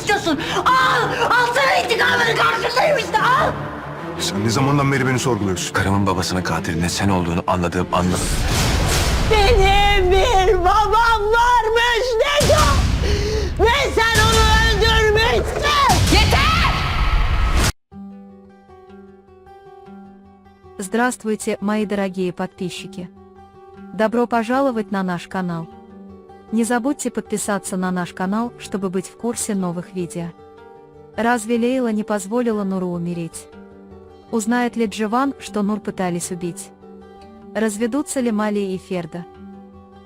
istiyorsun? Al! Alsana intikamını, karşındayım işte, al! Sen ne zamandan beri beni sorguluyorsun? Karımın babasının katilinin sen olduğunu anladım. Benim bir babam varmış Neco! Ve sen onu öldürmüşsün! Yeter! Здравствуйте, мои дорогие подписчики! Добро пожаловать на наш канал! Не забудьте подписаться на наш канал, чтобы быть в курсе новых видео. Разве Лейла не позволила Нуру умереть? Узнает ли Джован, что Нур пытались убить? Разведутся ли Мали и Ферда?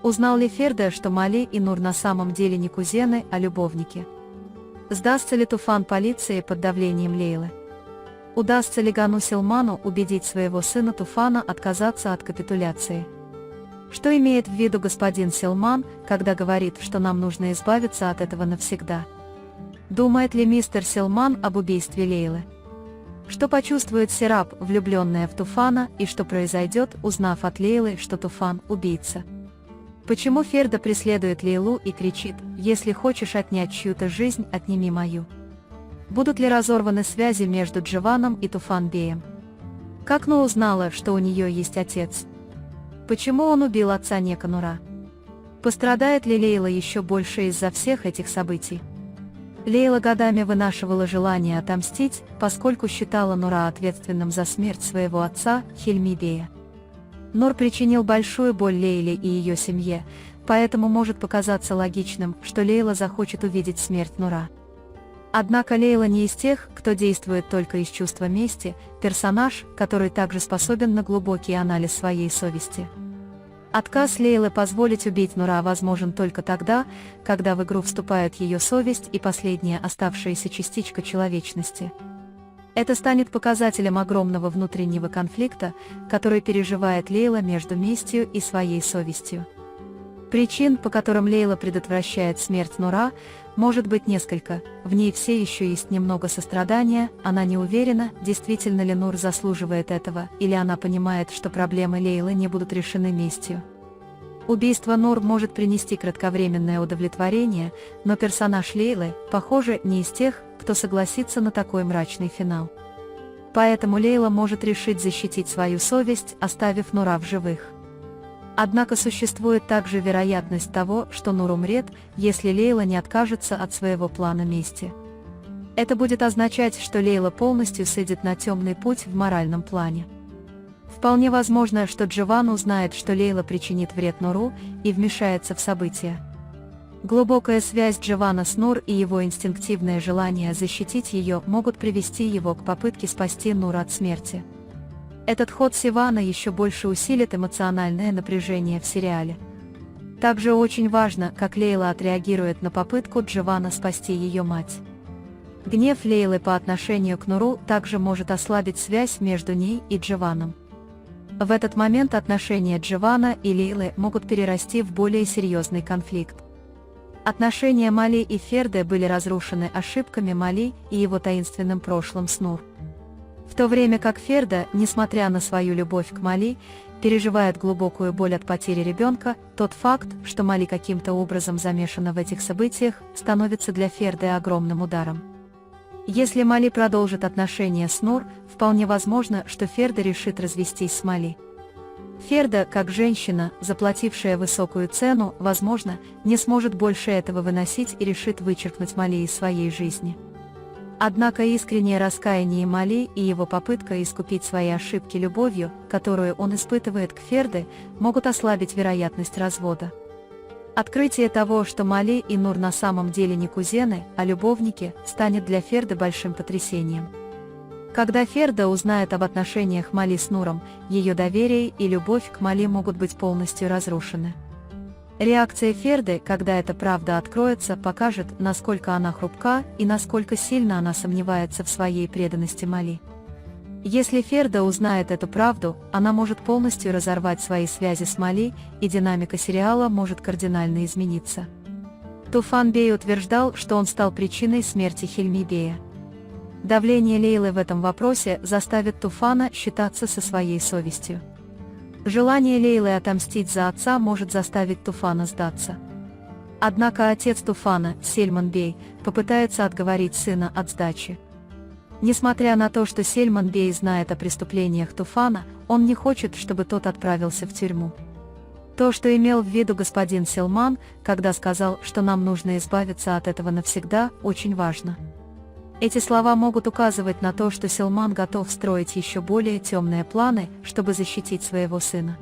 Узнал ли Ферда, что Мали и Нур на самом деле не кузены, а любовники? Сдастся ли Туфан полиции под давлением Лейлы? Удастся ли Гану Силману убедить своего сына Туфана отказаться от капитуляции? Что имеет в виду господин Силман, когда говорит, что нам нужно избавиться от этого навсегда? Думает ли мистер Силман об убийстве Лейлы? Что почувствует Серап, влюбленная в Туфана, и что произойдет, узнав от Лейлы, что Туфан – убийца? Почему Ферда преследует Лейлу и кричит: «Если хочешь отнять чью-то жизнь, отними мою»? Будут ли разорваны связи между Джованом и Туфан-беем? Как Нур узнала, что у нее есть отец? Почему он убил отца Неко Нура? Пострадает ли Лейла еще больше из-за всех этих событий? Лейла годами вынашивала желание отомстить, поскольку считала Нура ответственным за смерть своего отца, Хильми-бея. Нур причинил большую боль Лейле и ее семье, поэтому может показаться логичным, что Лейла захочет увидеть смерть Нура. Однако Лейла не из тех, кто действует только из чувства мести, персонаж, который также способен на глубокий анализ своей совести. Отказ Лейлы позволить убить Нура возможен только тогда, когда в игру вступают ее совесть и последняя оставшаяся частичка человечности. Это станет показателем огромного внутреннего конфликта, который переживает Лейла между местью и своей совестью. Причин, по которым Лейла предотвращает смерть Нура, может быть несколько. В ней все еще есть немного сострадания, она не уверена, действительно ли Нур заслуживает этого, или она понимает, что проблемы Лейлы не будут решены местью. Убийство Нур может принести кратковременное удовлетворение, но персонаж Лейлы, похоже, не из тех, кто согласится на такой мрачный финал. Поэтому Лейла может решить защитить свою совесть, оставив Нура в живых. Однако существует также вероятность того, что Нур умрет, если Лейла не откажется от своего плана мести. Это будет означать, что Лейла полностью сойдет на темный путь в моральном плане. Вполне возможно, что Джован узнает, что Лейла причинит вред Нуру, и вмешается в события. Глубокая связь Джована с Нур и его инстинктивное желание защитить ее могут привести его к попытке спасти Нур от смерти. Этот ход Сивана еще больше усилит эмоциональное напряжение в сериале. Также очень важно, как Лейла отреагирует на попытку Джована спасти ее мать. Гнев Лейлы по отношению к Нуру также может ослабить связь между ней и Джованом. В этот момент отношения Джована и Лейлы могут перерасти в более серьезный конфликт. Отношения Мали и Ферды были разрушены ошибками Мали и его таинственным прошлым с Нур. В то время как Ферда, несмотря на свою любовь к Мали, переживает глубокую боль от потери ребенка, тот факт, что Мали каким-то образом замешана в этих событиях, становится для Ферды огромным ударом. Если Мали продолжит отношения с Нур, вполне возможно, что Ферда решит развестись с Мали. Ферда, как женщина, заплатившая высокую цену, возможно, не сможет больше этого выносить и решит вычеркнуть Мали из своей жизни. Однако искреннее раскаяние Мали и его попытка искупить свои ошибки любовью, которую он испытывает к Ферде, могут ослабить вероятность развода. Открытие того, что Мали и Нур на самом деле не кузены, а любовники, станет для Ферды большим потрясением. Когда Ферда узнает об отношениях Мали с Нуром, ее доверие и любовь к Мали могут быть полностью разрушены. Реакция Ферды, когда эта правда откроется, покажет, насколько она хрупка и насколько сильно она сомневается в своей преданности Мали. Если Ферда узнает эту правду, она может полностью разорвать свои связи с Мали, и динамика сериала может кардинально измениться. Туфан Бей утверждал, что он стал причиной смерти Хильми Бея. Давление Лейлы в этом вопросе заставит Туфана считаться со своей совестью. Желание Лейлы отомстить за отца может заставить Туфана сдаться. Однако отец Туфана, Сельман Бей, попытается отговорить сына от сдачи. Несмотря на то, что Сельман Бей знает о преступлениях Туфана, он не хочет, чтобы тот отправился в тюрьму. То, что имел в виду господин Селман, когда сказал, что нам нужно избавиться от этого навсегда, очень важно. Эти слова могут указывать на то, что Селман готов строить еще более темные планы, чтобы защитить своего сына.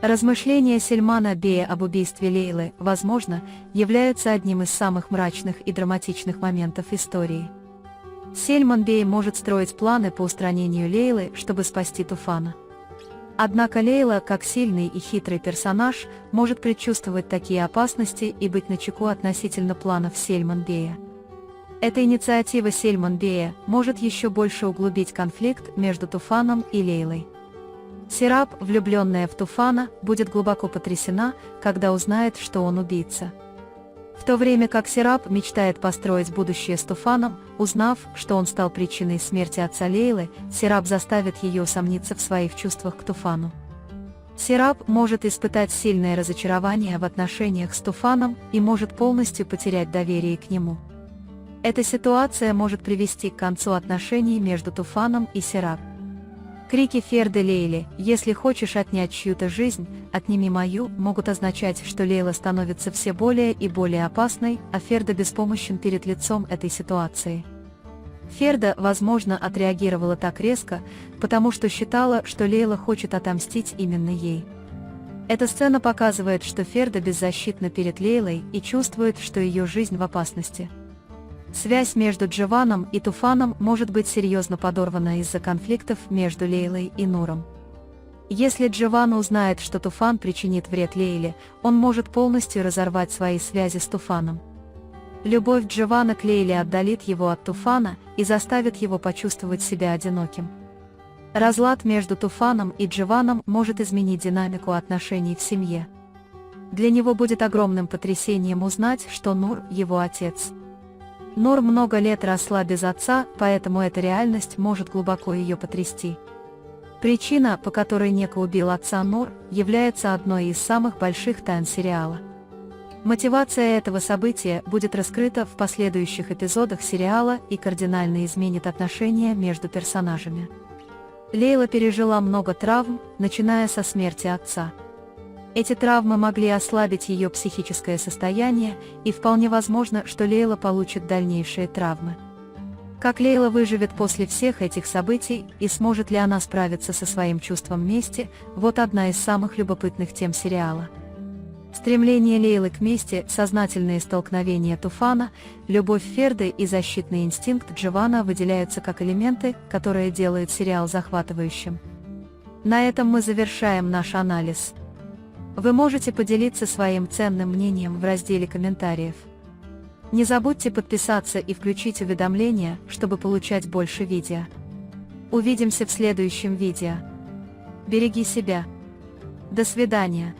Размышления Сельмана Бея об убийстве Лейлы, возможно, являются одним из самых мрачных и драматичных моментов истории. Сельман Бей может строить планы по устранению Лейлы, чтобы спасти Туфана. Однако Лейла, как сильный и хитрый персонаж, может предчувствовать такие опасности и быть начеку относительно планов Сельман Бея. Эта инициатива Сельман Бея может еще больше углубить конфликт между Туфаном и Лейлой. Серап, влюбленная в Туфана, будет глубоко потрясена, когда узнает, что он убийца. В то время как Серап мечтает построить будущее с Туфаном, узнав, что он стал причиной смерти отца Лейлы, Серап заставит ее усомниться в своих чувствах к Туфану. Серап может испытать сильное разочарование в отношениях с Туфаном и может полностью потерять доверие к нему. Эта ситуация может привести к концу отношений между Туфаном и Серап. Крики Ферды Лейле «Если хочешь отнять чью-то жизнь, отними мою» могут означать, что Лейла становится все более и более опасной, а Ферда беспомощен перед лицом этой ситуации. Ферда, возможно, отреагировала так резко, потому что считала, что Лейла хочет отомстить именно ей. Эта сцена показывает, что Ферда беззащитна перед Лейлой и чувствует, что ее жизнь в опасности. Связь между Джованом и Туфаном может быть серьезно подорвана из-за конфликтов между Лейлой и Нуром. Если Джован узнает, что Туфан причинит вред Лейле, он может полностью разорвать свои связи с Туфаном. Любовь Джована к Лейле отдалит его от Туфана и заставит его почувствовать себя одиноким. Разлад между Туфаном и Джованом может изменить динамику отношений в семье. Для него будет огромным потрясением узнать, что Нур – его отец. Нур много лет росла без отца, поэтому эта реальность может глубоко ее потрясти. Причина, по которой Неко убил отца Нур, является одной из самых больших тайн сериала. Мотивация этого события будет раскрыта в последующих эпизодах сериала и кардинально изменит отношения между персонажами. Лейла пережила много травм, начиная со смерти отца. Эти травмы могли ослабить ее психическое состояние, и вполне возможно, что Лейла получит дальнейшие травмы. Как Лейла выживет после всех этих событий, и сможет ли она справиться со своим чувством мести, вот одна из самых любопытных тем сериала. Стремление Лейлы к мести, сознательные столкновения Туфана, любовь Ферды и защитный инстинкт Джована выделяются как элементы, которые делают сериал захватывающим. На этом мы завершаем наш анализ. Вы можете поделиться своим ценным мнением в разделе комментариев. Не забудьте подписаться и включить уведомления, чтобы получать больше видео. Увидимся в следующем видео. Береги себя. До свидания.